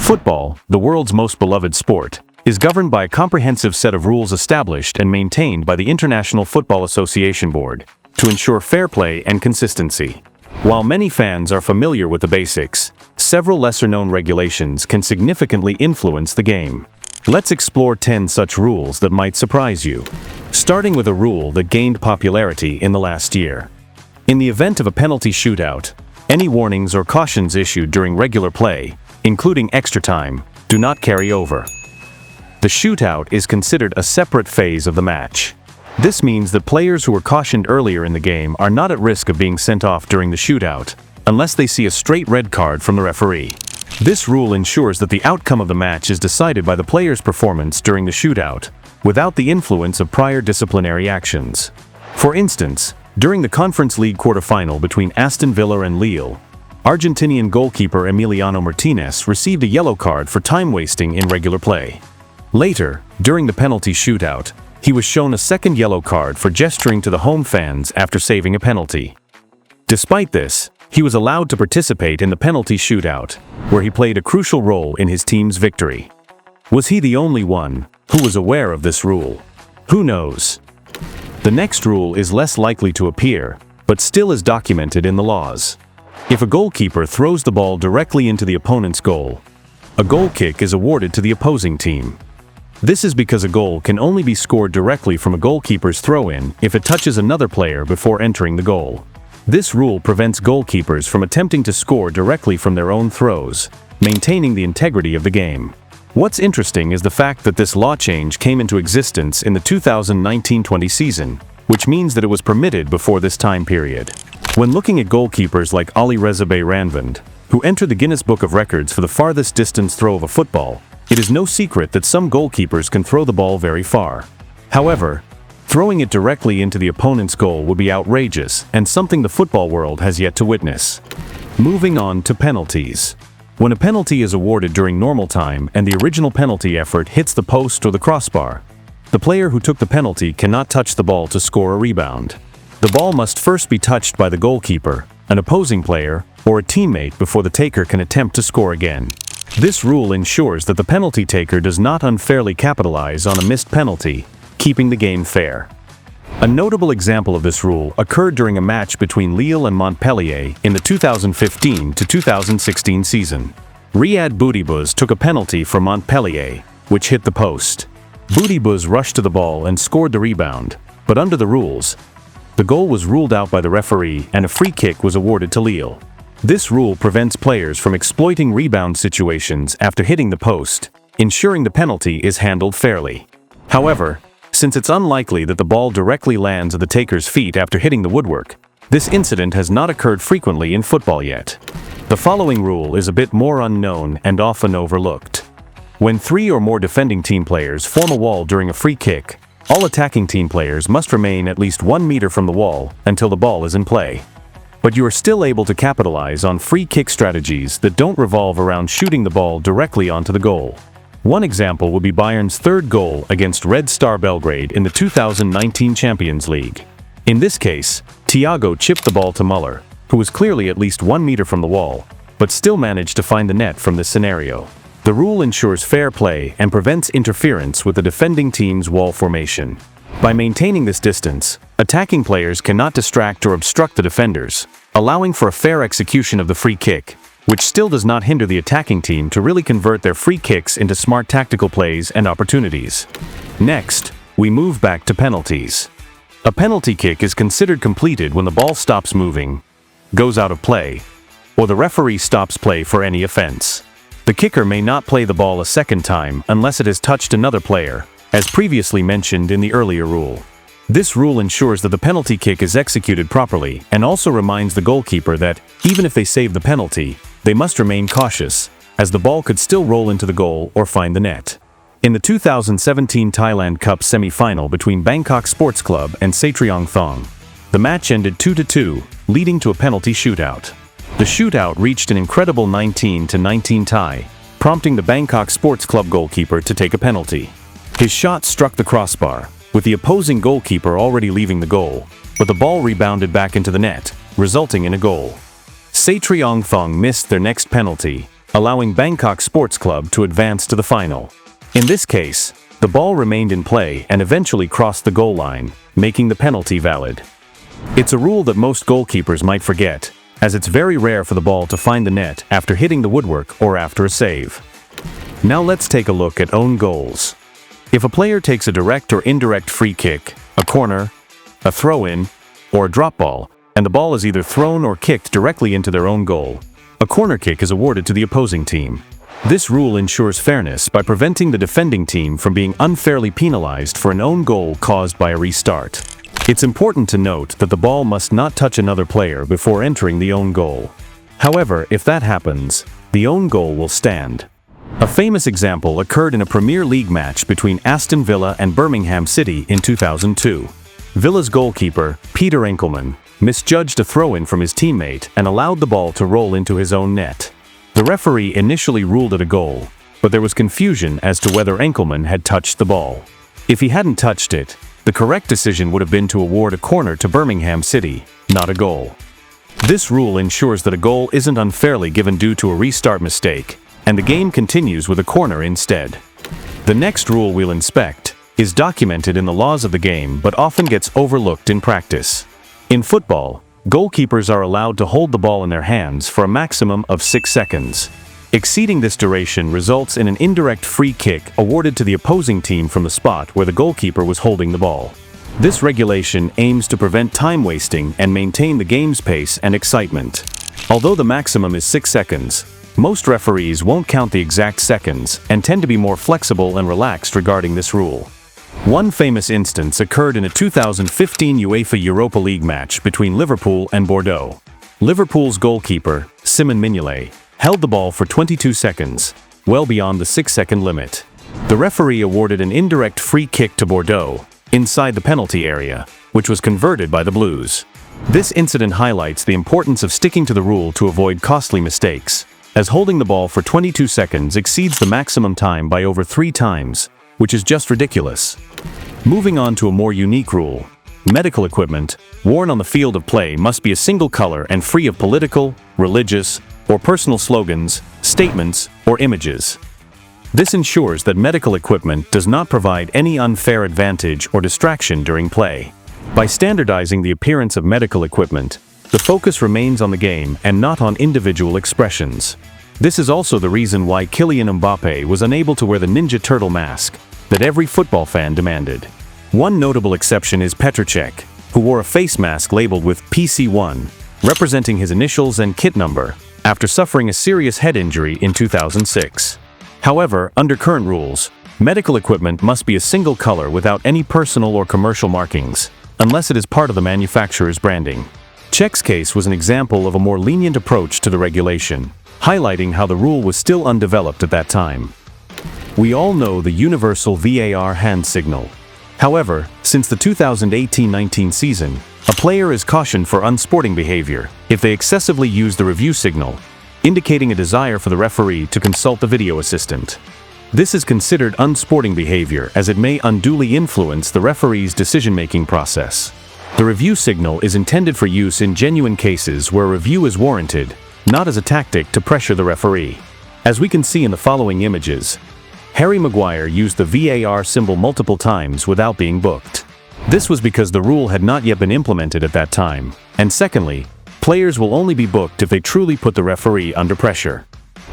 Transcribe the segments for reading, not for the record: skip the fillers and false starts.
Football, the world's most beloved sport, is governed by a comprehensive set of rules established and maintained by the International Football Association Board to ensure fair play and consistency. While many fans are familiar with the basics, several lesser-known regulations can significantly influence the game. Let's explore 10 such rules that might surprise you. Starting with a rule that gained popularity in the last year. In the event of a penalty shootout, any warnings or cautions issued during regular play, including extra time, do not carry over. The shootout is considered a separate phase of the match. This means that players who were cautioned earlier in the game are not at risk of being sent off during the shootout, unless they see a straight red card from the referee. This rule ensures that the outcome of the match is decided by the player's performance during the shootout, without the influence of prior disciplinary actions. For instance, during the Conference League quarterfinal between Aston Villa and Lille, Argentinian goalkeeper Emiliano Martinez received a yellow card for time wasting in regular play. Later, during the penalty shootout, he was shown a second yellow card for gesturing to the home fans after saving a penalty. Despite this, he was allowed to participate in the penalty shootout, where he played a crucial role in his team's victory. Was he the only one who was aware of this rule? Who knows? The next rule is less likely to appear, but still is documented in the laws. If a goalkeeper throws the ball directly into the opponent's goal, a goal kick is awarded to the opposing team. This is because a goal can only be scored directly from a goalkeeper's throw-in if it touches another player before entering the goal. This rule prevents goalkeepers from attempting to score directly from their own throws, maintaining the integrity of the game. What's interesting is the fact that this law change came into existence in the 2019-20 season, which means that it was permitted before this time period. When looking at goalkeepers like Ali Reza Ranvand, who entered the Guinness Book of Records for the farthest distance throw of a football, it is no secret that some goalkeepers can throw the ball very far. However, throwing it directly into the opponent's goal would be outrageous and something the football world has yet to witness. Moving on to penalties. When a penalty is awarded during normal time and the original penalty effort hits the post or the crossbar, the player who took the penalty cannot touch the ball to score a rebound. The ball must first be touched by the goalkeeper, an opposing player, or a teammate before the taker can attempt to score again. This rule ensures that the penalty taker does not unfairly capitalize on a missed penalty, keeping the game fair. A notable example of this rule occurred during a match between Lille and Montpellier in the 2015-2016 season. Riyad Boudibuz took a penalty for Montpellier, which hit the post. Boudibuz rushed to the ball and scored the rebound, but under the rules, the goal was ruled out by the referee and a free kick was awarded to Lille. This rule prevents players from exploiting rebound situations after hitting the post, ensuring the penalty is handled fairly. However, since it's unlikely that the ball directly lands at the taker's feet after hitting the woodwork, this incident has not occurred frequently in football yet. The following rule is a bit more unknown and often overlooked. When 3 or more defending team players form a wall during a free kick, all attacking team players must remain at least 1 meter from the wall until the ball is in play. But you are still able to capitalize on free kick strategies that don't revolve around shooting the ball directly onto the goal. One example would be Bayern's third goal against Red Star Belgrade in the 2019 Champions League. In this case, Thiago chipped the ball to Muller, who was clearly at least 1 meter from the wall, but still managed to find the net from this scenario. The rule ensures fair play and prevents interference with the defending team's wall formation. By maintaining this distance, attacking players cannot distract or obstruct the defenders, allowing for a fair execution of the free kick, which still does not hinder the attacking team to really convert their free kicks into smart tactical plays and opportunities. Next, we move back to penalties. A penalty kick is considered completed when the ball stops moving, goes out of play, or the referee stops play for any offense. The kicker may not play the ball a second time unless it has touched another player, as previously mentioned in the earlier rule. This rule ensures that the penalty kick is executed properly and also reminds the goalkeeper that, even if they save the penalty, they must remain cautious, as the ball could still roll into the goal or find the net. In the 2017 Thailand Cup semi-final between Bangkok Sports Club and Satriong, the match ended 2-2, leading to a penalty shootout. The shootout reached an incredible 19-19 tie, prompting the Bangkok Sports Club goalkeeper to take a penalty. His shot struck the crossbar, with the opposing goalkeeper already leaving the goal, but the ball rebounded back into the net, resulting in a goal. Satriong missed their next penalty, allowing Bangkok Sports Club to advance to the final. In this case, the ball remained in play and eventually crossed the goal line, making the penalty valid. It's a rule that most goalkeepers might forget, as it's very rare for the ball to find the net after hitting the woodwork or after a save. Now let's take a look at own goals. If a player takes a direct or indirect free kick, a corner, a throw-in, or a drop ball, and the ball is either thrown or kicked directly into their own goal, a corner kick is awarded to the opposing team. This rule ensures fairness by preventing the defending team from being unfairly penalized for an own goal caused by a restart. It's important to note that the ball must not touch another player before entering the own goal. However, if that happens, the own goal will stand. A famous example occurred in a Premier League match between Aston Villa and Birmingham City in 2002. Villa's goalkeeper, Peter Enkelman, misjudged a throw-in from his teammate and allowed the ball to roll into his own net. The referee initially ruled it a goal, but there was confusion as to whether Enkelman had touched the ball. If he hadn't touched it, the correct decision would have been to award a corner to Birmingham City, not a goal. This rule ensures that a goal isn't unfairly given due to a restart mistake, and the game continues with a corner instead. The next rule we'll inspect is documented in the laws of the game but often gets overlooked in practice. In football, goalkeepers are allowed to hold the ball in their hands for a maximum of 6 seconds. Exceeding this duration results in an indirect free kick awarded to the opposing team from the spot where the goalkeeper was holding the ball. This regulation aims to prevent time wasting and maintain the game's pace and excitement. Although the maximum is 6 seconds, most referees won't count the exact seconds and tend to be more flexible and relaxed regarding this rule. One famous instance occurred in a 2015 UEFA Europa League match between Liverpool and Bordeaux. Liverpool's goalkeeper, Simon Mignolet, held the ball for 22 seconds, well beyond the 6-second limit. The referee awarded an indirect free kick to Bordeaux, inside the penalty area, which was converted by the Blues. This incident highlights the importance of sticking to the rule to avoid costly mistakes, as holding the ball for 22 seconds exceeds the maximum time by over 3 times, which is just ridiculous. Moving on to a more unique rule, medical equipment worn on the field of play must be a single color and free of political, religious, or personal slogans, statements, or images. This ensures that medical equipment does not provide any unfair advantage or distraction during play. By standardizing the appearance of medical equipment, the focus remains on the game and not on individual expressions. This is also the reason why Kylian Mbappé was unable to wear the Ninja Turtle mask that every football fan demanded. One notable exception is Petr Cech, who wore a face mask labeled with PC1, representing his initials and kit number, after suffering a serious head injury in 2006. However, under current rules, medical equipment must be a single color without any personal or commercial markings, unless it is part of the manufacturer's branding. Cech's case was an example of a more lenient approach to the regulation, highlighting how the rule was still undeveloped at that time. We all know the universal VAR hand signal. However, since the 2018-19 season, a player is cautioned for unsporting behavior if they excessively use the review signal, indicating a desire for the referee to consult the video assistant. This is considered unsporting behavior as it may unduly influence the referee's decision-making process. The review signal is intended for use in genuine cases where review is warranted, not as a tactic to pressure the referee. As we can see in the following images, Harry Maguire used the VAR symbol multiple times without being booked. This was because the rule had not yet been implemented at that time, and secondly, players will only be booked if they truly put the referee under pressure.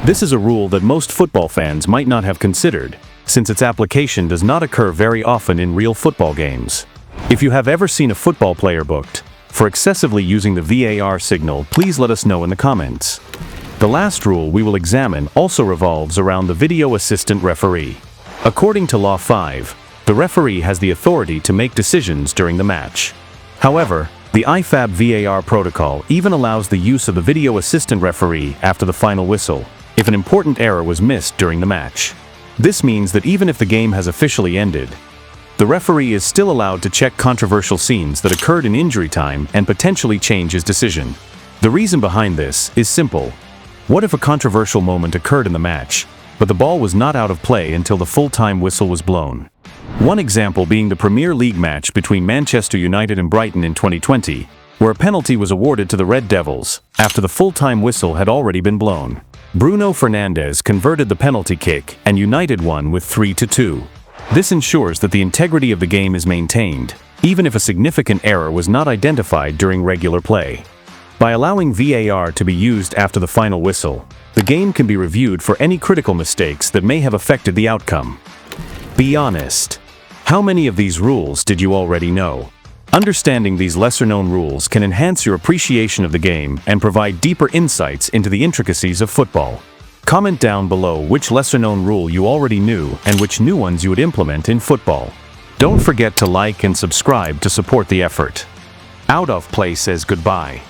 This is a rule that most football fans might not have considered, since its application does not occur very often in real football games. If you have ever seen a football player booked for excessively using the VAR signal, please let us know in the comments. The last rule we will examine also revolves around the video assistant referee. According to Law 5, the referee has the authority to make decisions during the match. However, the IFAB VAR protocol even allows the use of the video assistant referee after the final whistle, if an important error was missed during the match. This means that even if the game has officially ended, the referee is still allowed to check controversial scenes that occurred in injury time and potentially change his decision. The reason behind this is simple. What if a controversial moment occurred in the match, but the ball was not out of play until the full-time whistle was blown? One example being the Premier League match between Manchester United and Brighton in 2020, where a penalty was awarded to the Red Devils after the full-time whistle had already been blown. Bruno Fernandes converted the penalty kick and United won with 3-2. This ensures that the integrity of the game is maintained, even if a significant error was not identified during regular play. By allowing VAR to be used after the final whistle, the game can be reviewed for any critical mistakes that may have affected the outcome. Be honest. How many of these rules did you already know? Understanding these lesser-known rules can enhance your appreciation of the game and provide deeper insights into the intricacies of football. Comment down below which lesser-known rule you already knew and which new ones you would implement in football. Don't forget to like and subscribe to support the effort. Out of Play says goodbye.